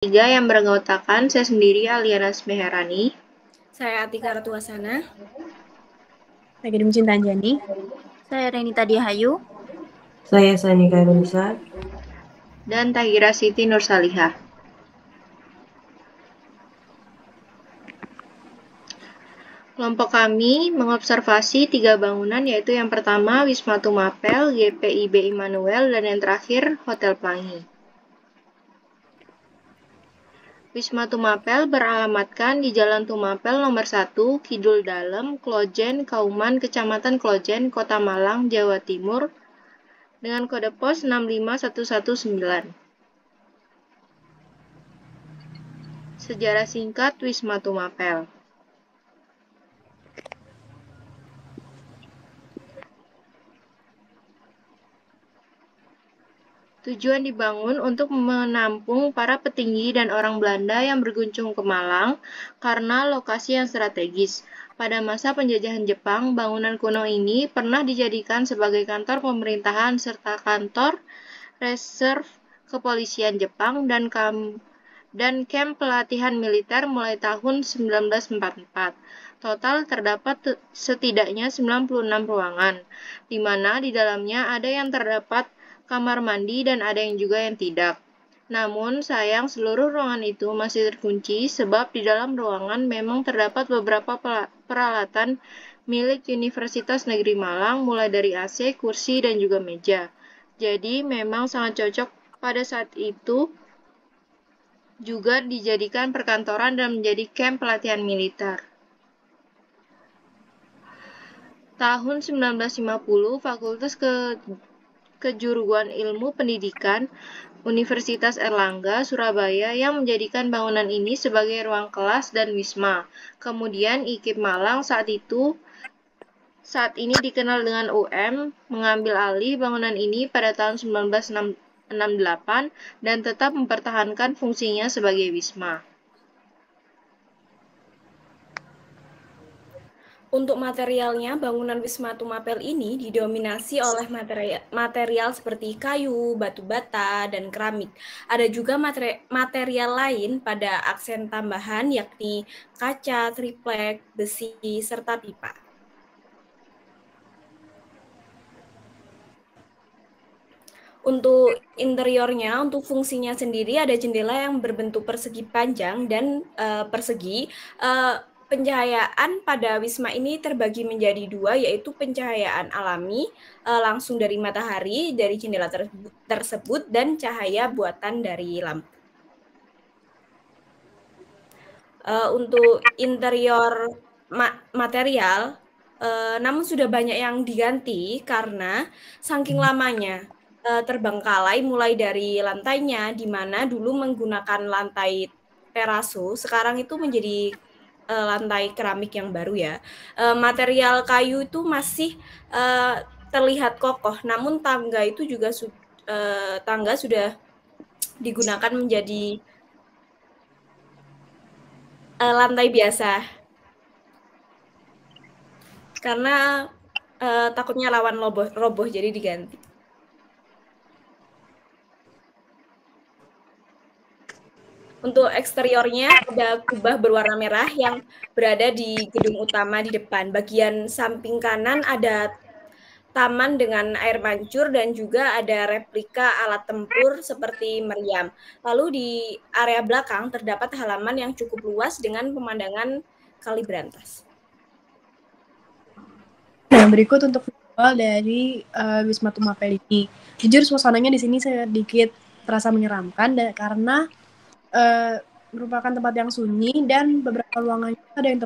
Tiga yang beranggotakan saya sendiri Aliana Smeherani. Saya Atika Ratuasana. Saya Gedung Cinta Anjani. Saya Renita Diahayu. Saya Sani Kairunisa. Dan Tahira Siti Nursalihah. Kelompok kami mengobservasi 3 bangunan, yaitu yang pertama Wisma Tumapel, GPIB Immanuel, dan yang terakhir Hotel Pelangi. Wisma Tumapel beralamatkan di Jalan Tumapel nomor 1, Kidul Dalem, Klojen, Kauman, Kecamatan Klojen, Kota Malang, Jawa Timur, dengan kode pos 65119. Sejarah singkat Wisma Tumapel. Tujuan dibangun untuk menampung para petinggi dan orang Belanda yang berkunjung ke Malang karena lokasi yang strategis. Pada masa penjajahan Jepang, bangunan kuno ini pernah dijadikan sebagai kantor pemerintahan serta kantor reserve kepolisian Jepang dan kamp pelatihan militer mulai tahun 1944. Total terdapat setidaknya 96 ruangan, di mana di dalamnya ada yang terdapat kamar mandi dan ada yang juga yang tidak. Namun, sayang seluruh ruangan itu masih terkunci sebab di dalam ruangan memang terdapat beberapa peralatan milik Universitas Negeri Malang, mulai dari AC, kursi, dan juga meja. Jadi, memang sangat cocok pada saat itu juga dijadikan perkantoran dan menjadi kamp pelatihan militer. Tahun 1950, Fakultas Kejuruan Ilmu Pendidikan Universitas Erlangga, Surabaya yang menjadikan bangunan ini sebagai ruang kelas dan wisma. Kemudian IKIP Malang saat ini dikenal dengan UM, mengambil alih bangunan ini pada tahun 1968 dan tetap mempertahankan fungsinya sebagai wisma. Untuk materialnya, bangunan Wisma Tumapel ini didominasi oleh material seperti kayu, batu bata, dan keramik. Ada juga material lain pada aksen tambahan, yakni kaca, triplek, besi, serta pipa. Untuk interiornya, untuk fungsinya sendiri ada jendela yang berbentuk persegi panjang dan persegi. Pencahayaan pada wisma ini terbagi menjadi dua, yaitu pencahayaan alami langsung dari matahari dari jendela tersebut dan cahaya buatan dari lampu. Untuk interior material, namun sudah banyak yang diganti karena saking lamanya terbengkalai, mulai dari lantainya, di mana dulu menggunakan lantai teraso, sekarang itu menjadi lantai keramik yang baru ya. Material kayu itu masih terlihat kokoh, namun tangga itu juga tangga sudah digunakan menjadi lantai biasa. Karena takutnya rawan roboh jadi diganti. Untuk eksteriornya ada kubah berwarna merah yang berada di gedung utama di depan. Bagian samping kanan ada taman dengan air mancur dan juga ada replika alat tempur seperti meriam. Lalu di area belakang terdapat halaman yang cukup luas dengan pemandangan Kali Brantas. Nah, berikut untuk visual dari Wisma Tumapel ini. Jujur suasananya di sini sedikit terasa menyeramkan karena merupakan tempat yang sunyi dan beberapa ruangannya ada yang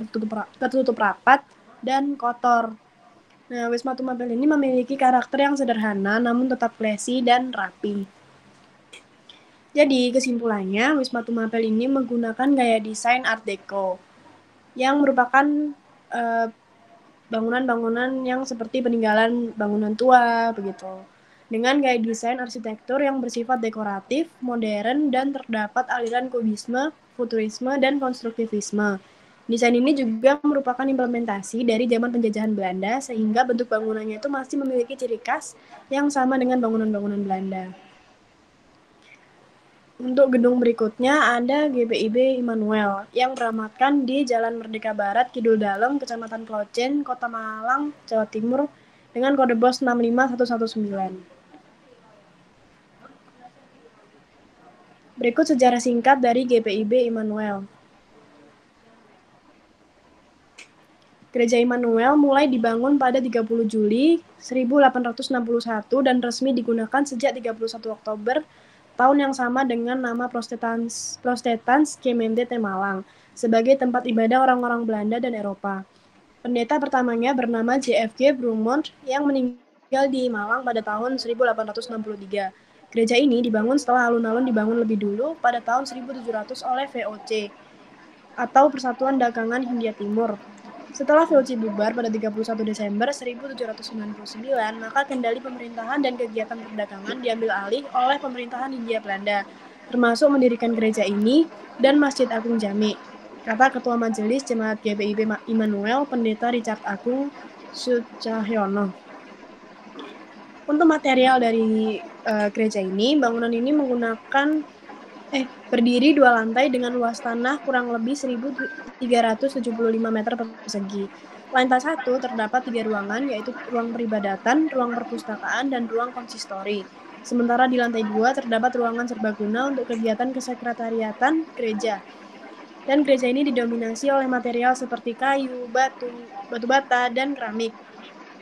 tertutup rapat dan kotor. Nah, Wisma Tumapel ini memiliki karakter yang sederhana namun tetap classy dan rapi. Jadi, kesimpulannya, Wisma Tumapel ini menggunakan gaya desain Art Deco yang merupakan bangunan-bangunan yang seperti peninggalan bangunan tua begitu. Dengan gaya desain arsitektur yang bersifat dekoratif, modern, dan terdapat aliran kubisme, futurisme, dan konstruktivisme. Desain ini juga merupakan implementasi dari zaman penjajahan Belanda, sehingga bentuk bangunannya itu masih memiliki ciri khas yang sama dengan bangunan-bangunan Belanda. Untuk gedung berikutnya ada GPIB Immanuel yang beralamatkan di Jalan Merdeka Barat, Kidul Dalem, Kecamatan Klocen, Kota Malang, Jawa Timur dengan kode BOS 65119. Berikut sejarah singkat dari GPIB Immanuel. Gereja Immanuel mulai dibangun pada 30 Juli 1861 dan resmi digunakan sejak 31 Oktober tahun yang sama dengan nama Protestans Gemeente Malang sebagai tempat ibadah orang-orang Belanda dan Eropa. Pendeta pertamanya bernama JFG Brumont yang meninggal di Malang pada tahun 1863. Gereja ini dibangun setelah alun-alun dibangun lebih dulu pada tahun 1700 oleh VOC atau Persatuan Dagangan Hindia Timur. Setelah VOC bubar pada 31 Desember 1799, maka kendali pemerintahan dan kegiatan perdagangan diambil alih oleh pemerintahan Hindia Belanda, termasuk mendirikan gereja ini dan Masjid Agung Jami, kata Ketua Majelis Jemaat GPIB Immanuel, Pendeta Richard Agung Sucahyono. Untuk material dari gereja ini, bangunan ini berdiri 2 lantai dengan luas tanah kurang lebih 1.375 meter persegi. Lantai 1 terdapat 3 ruangan, yaitu ruang peribadatan, ruang perpustakaan, dan ruang konsistori. Sementara di lantai 2 terdapat ruangan serbaguna untuk kegiatan kesekretariatan gereja. Dan gereja ini didominasi oleh material seperti kayu, batu bata, dan keramik.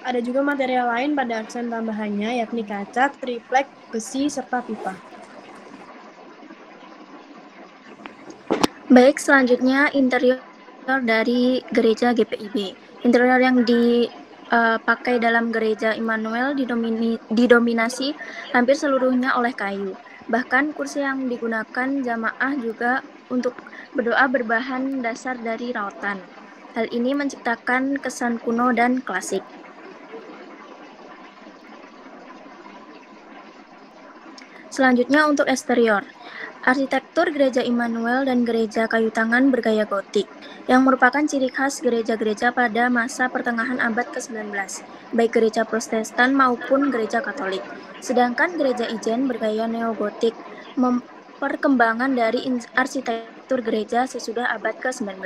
Ada juga material lain pada aksen tambahannya, yakni kaca, triplek, besi, serta pipa. Baik, selanjutnya interior dari gereja GPIB. Interior yang dipakai dalam gereja Immanuel didominasi hampir seluruhnya oleh kayu. Bahkan kursi yang digunakan jamaah juga untuk berdoa berbahan dasar dari rautan. Hal ini menciptakan kesan kuno dan klasik. Selanjutnya untuk eksterior. Arsitektur gereja Immanuel dan gereja kayu tangan bergaya gotik, yang merupakan ciri khas gereja-gereja pada masa pertengahan abad ke-19, baik gereja Protestan maupun gereja Katolik. Sedangkan gereja Ijen bergaya neogotik, perkembangan dari arsitektur gereja sesudah abad ke-19.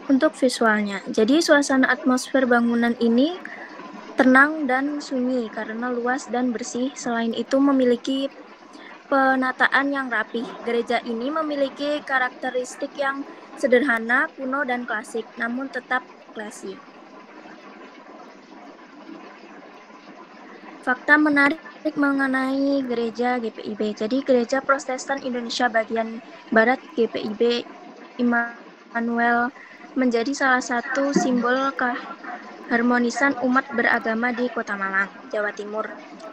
Untuk visualnya, jadi suasana atmosfer bangunan ini tenang dan sunyi karena luas dan bersih. Selain itu memiliki penataan yang rapih. Gereja ini memiliki karakteristik yang sederhana, kuno, dan klasik, namun tetap classy. Fakta menarik mengenai gereja GPIB. Jadi Gereja Protestan Indonesia bagian Barat GPIB Immanuel menjadi salah satu simbol harmonisan umat beragama di Kota Malang, Jawa Timur.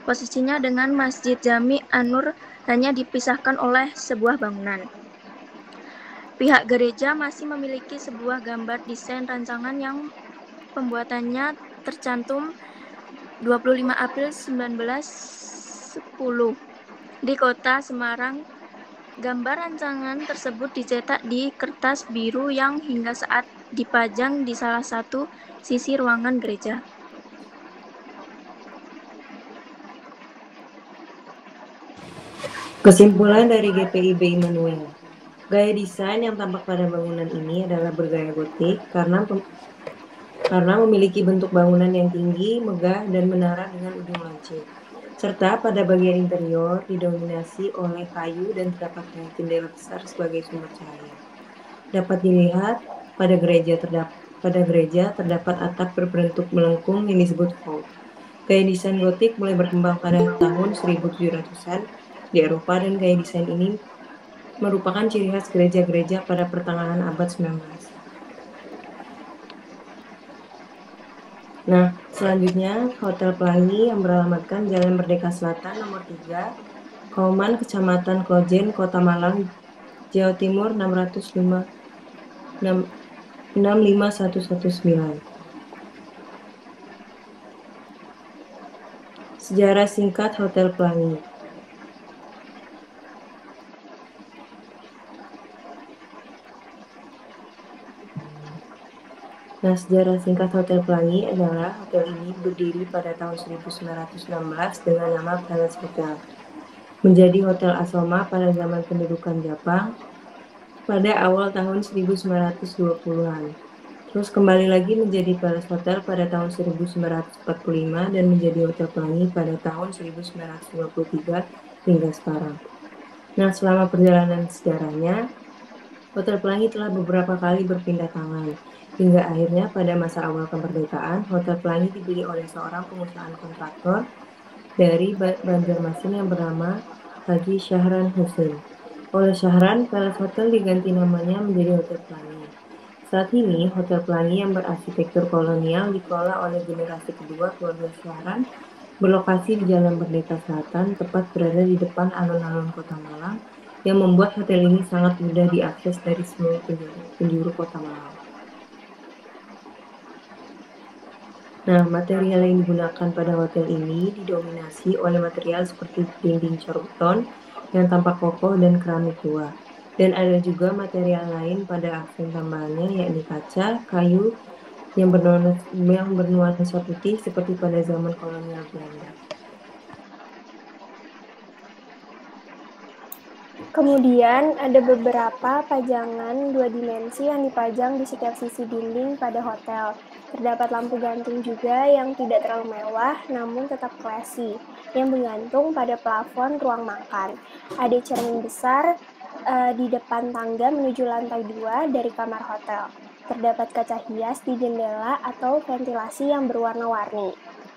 Posisinya dengan Masjid Jami An-Nur hanya dipisahkan oleh sebuah bangunan. Pihak gereja masih memiliki sebuah gambar desain rancangan yang pembuatannya tercantum 25 April 1910 di Kota Semarang. Gambar rancangan tersebut dicetak di kertas biru yang hingga saat dipajang di salah satu sisi ruangan gereja. Kesimpulan dari GPIB Immanuel. Gaya desain yang tampak pada bangunan ini adalah bergaya gotik karena memiliki bentuk bangunan yang tinggi, megah, dan menara dengan ujung lancip. Serta pada bagian interior didominasi oleh kayu dan terdapat jendela besar sebagai sumber cahaya. Dapat dilihat pada gereja terdapat atap berbentuk melengkung yang disebut vault. Gaya desain gotik mulai berkembang pada tahun 1700-an di Eropa, dan gaya desain ini merupakan ciri khas gereja-gereja pada pertengahan abad 19. Nah, selanjutnya Hotel Pelangi yang beralamatkan Jalan Merdeka Selatan nomor 3, Kauman, Kecamatan Klojen, Kota Malang, Jawa Timur 65119. Sejarah singkat Hotel Pelangi. Nah, Nah, sejarah singkat Hotel Pelangi adalah hotel ini berdiri pada tahun 1916 dengan nama Palace Hotel. Menjadi hotel asrama pada zaman pendudukan Jepang pada awal tahun 1920-an. Terus kembali lagi menjadi Palace Hotel pada tahun 1945 dan menjadi Hotel Pelangi pada tahun 1953 hingga sekarang. Nah, selama perjalanan sejarahnya, Hotel Pelangi telah beberapa kali berpindah tangan. Hingga akhirnya pada masa awal kemerdekaan, Hotel Pelangi dibeli oleh seorang pengusaha kontraktor dari Banjarmasin yang bernama Haji Syahran Husin. Oleh Syahran, Palace Hotel diganti namanya menjadi Hotel Pelangi. Saat ini, Hotel Pelangi yang berarsitektur kolonial dikelola oleh generasi kedua keluarga Syahran, berlokasi di Jalan Merdeka Selatan, tepat berada di depan alun-alun Kota Malang, yang membuat hotel ini sangat mudah diakses dari seluruh penjuru Kota Malang. Nah, material yang digunakan pada hotel ini didominasi oleh material seperti dinding corbeton yang tampak kokoh dan keramik tua. Dan ada juga material lain pada aksen tambahannya, yakni kaca, kayu, yang bernuansa putih seperti pada zaman kolonial Belanda. Kemudian ada beberapa pajangan 2 dimensi yang dipajang di setiap sisi dinding pada hotel. Terdapat lampu gantung juga yang tidak terlalu mewah namun tetap classy, yang menggantung pada plafon ruang makan. Ada cermin besar di depan tangga menuju lantai 2 dari kamar hotel. Terdapat kaca hias di jendela atau ventilasi yang berwarna-warni.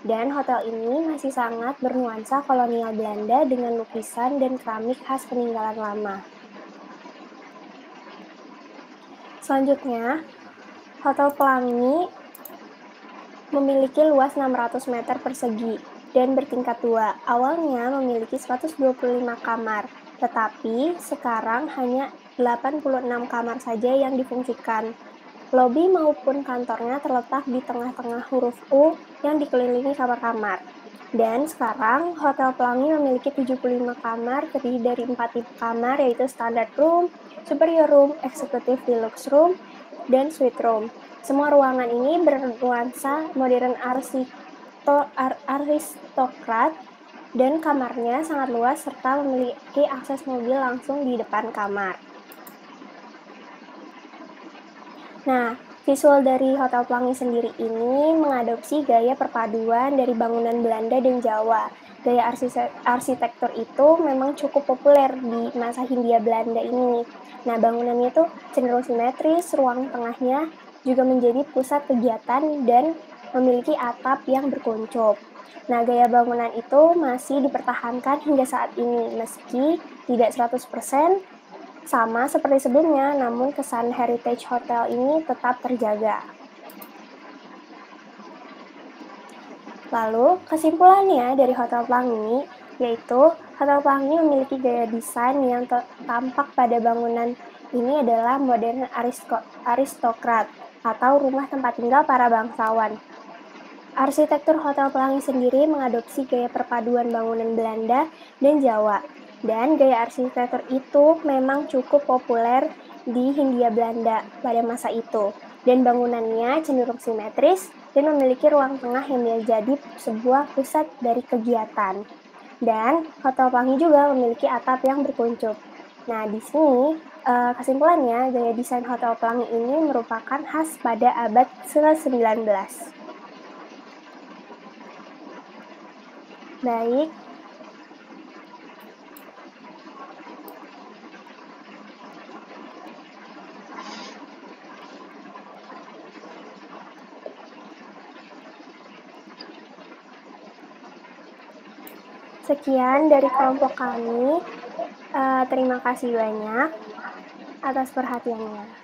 Dan hotel ini masih sangat bernuansa kolonial Belanda dengan lukisan dan keramik khas peninggalan lama. Selanjutnya, Hotel Pelangi memiliki luas 600 meter persegi dan bertingkat 2. Awalnya memiliki 125 kamar, tetapi sekarang hanya 86 kamar saja yang difungsikan. Lobi maupun kantornya terletak di tengah-tengah huruf U yang dikelilingi kamar-kamar. Dan sekarang, Hotel Pelangi memiliki 75 kamar, terdiri dari 4 tipe kamar, yaitu Standard Room, Superior Room, Executive Deluxe Room, dan Suite Room. Semua ruangan ini bernuansa modern aristokrat, dan kamarnya sangat luas serta memiliki akses mobil langsung di depan kamar. Nah, visual dari Hotel Pelangi sendiri ini mengadopsi gaya perpaduan dari bangunan Belanda dan Jawa. Gaya arsitektur itu memang cukup populer di masa Hindia Belanda ini. Nah, bangunannya itu cenderung simetris, ruang tengahnya juga menjadi pusat kegiatan dan memiliki atap yang berkuncup. Nah, gaya bangunan itu masih dipertahankan hingga saat ini, meski tidak 100% sama seperti sebelumnya, namun kesan heritage hotel ini tetap terjaga. Lalu, kesimpulannya dari Hotel Pelangi, yaitu Hotel Pelangi memiliki gaya desain yang tampak pada bangunan ini adalah modern aristokrat atau rumah tempat tinggal para bangsawan. Arsitektur Hotel Pelangi sendiri mengadopsi gaya perpaduan bangunan Belanda dan Jawa. Dan gaya arsitektur itu memang cukup populer di Hindia Belanda pada masa itu. Dan bangunannya cenderung simetris dan memiliki ruang tengah yang menjadi sebuah pusat dari kegiatan. Dan Hotel Pelangi juga memiliki atap yang berkuncup. Nah, di sini kesimpulannya, gaya desain Hotel Pelangi ini merupakan khas pada abad ke-19. Baik. Sekian dari kelompok kami. Terima kasih banyak atas perhatiannya.